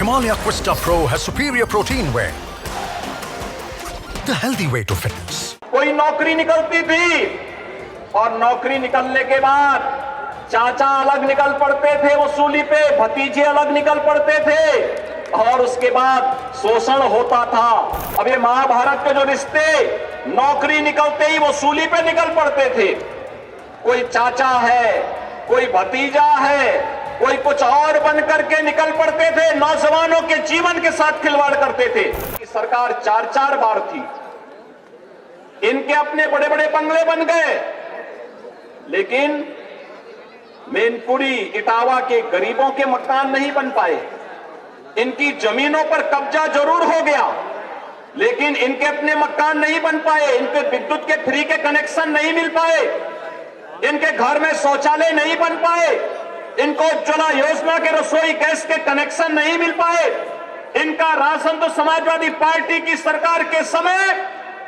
Himalaya Quista Pro has superior protein whey. The healthy way to fitness. कोई नौकरी निकलती थी और नौकरी निकलने के बाद चाचा अलग निकल पड़ते थे वसूली पे, भतीजे अलग निकल पड़ते थे और उसके बाद शोषण होता था। अब ये महाभारत के जो रिश्ते नौकरी निकलते ही वसूली पे निकल पड़ते थे। कोई चाचा है, कोई भतीजा है, कोई कुछ और बन करके निकल पड़ते थे, नौजवानों के जीवन के साथ खिलवाड़ करते थे। सरकार 4-4 बार थी, इनके अपने बड़े बड़े बंगले बन गए, लेकिन मैनपुरी इटावा के गरीबों के मकान नहीं बन पाए। इनकी जमीनों पर कब्जा जरूर हो गया, लेकिन इनके अपने मकान नहीं बन पाए, इनके विद्युत के फ्री के कनेक्शन नहीं मिल पाए, इनके घर में शौचालय नहीं बन पाए, इनको उज्ज्वला योजना के रसोई गैस के कनेक्शन नहीं मिल पाए। इनका राशन तो समाजवादी पार्टी की सरकार के समय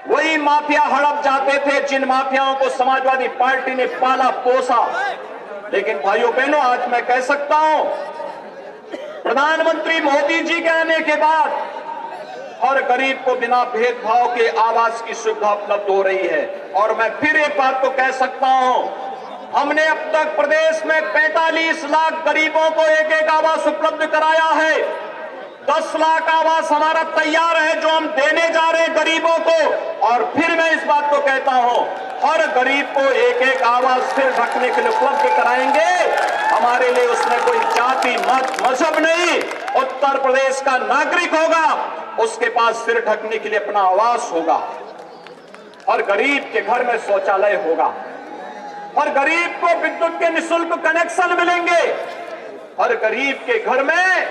वही माफिया हड़प जाते थे जिन माफियाओं को समाजवादी पार्टी ने पाला पोसा। लेकिन भाइयों बहनों, आज मैं कह सकता हूं, प्रधानमंत्री मोदी जी के आने के बाद हर गरीब को बिना भेदभाव के आवास की सुविधा उपलब्ध हो रही है। और मैं फिर एक बात तो कह सकता हूं, हमने अब तक प्रदेश में 45 लाख गरीबों को एक आवास उपलब्ध कराया है। 10 लाख आवास हमारा तैयार है जो हम देने जा रहे हैं गरीबों को। और फिर मैं इस बात को कहता हूं, हर गरीब को एक आवास फिर रखने के लिए उपलब्ध कराएंगे। हमारे लिए उसमें कोई जाति मत मजहब नहीं, उत्तर प्रदेश का नागरिक होगा, उसके पास सिर ढकने के लिए अपना आवास होगा, हर गरीब के घर में शौचालय होगा, हर गरीब को विद्युत के निःशुल्क कनेक्शन मिलेंगे, हर गरीब के घर में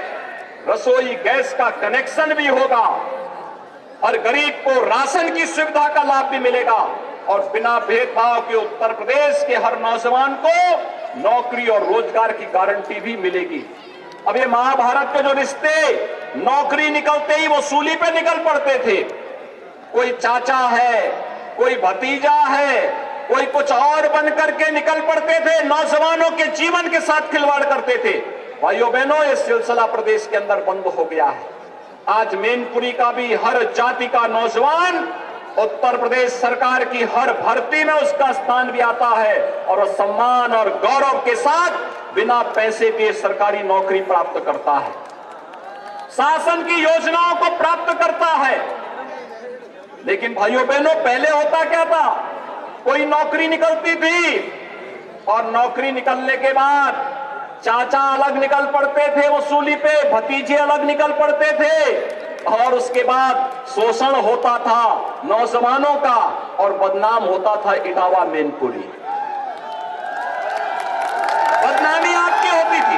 रसोई गैस का कनेक्शन भी होगा, हर गरीब को राशन की सुविधा का लाभ भी मिलेगा और बिना भेदभाव के उत्तर प्रदेश के हर नौजवान को नौकरी और रोजगार की गारंटी भी मिलेगी। अब ये महाभारत के जो रिश्ते नौकरी निकलते ही वसूली पे निकल पड़ते थे। कोई चाचा है, कोई भतीजा है, कोई कुछ और बन करके निकल पड़ते थे, नौजवानों के जीवन के साथ खिलवाड़ करते थे। भाइयों बहनों, ये सिलसिला प्रदेश के अंदर बंद हो गया है। आज मैनपुरी का भी हर जाति का नौजवान उत्तर प्रदेश सरकार की हर भर्ती में उसका स्थान भी आता है और वो सम्मान और गौरव के साथ बिना पैसे दिए सरकारी नौकरी प्राप्त करता है, शासन की योजनाओं को प्राप्त करता है। लेकिन भाइयों बहनों, पहले होता क्या था, कोई नौकरी निकलती थी और नौकरी निकलने के बाद चाचा अलग निकल पड़ते थे वसूली पे, भतीजे अलग निकल पड़ते थे और उसके बाद शोषण होता था नौजवानों का और बदनाम होता था इटावा मैनपुरी। बदनामी आपकी होती थी।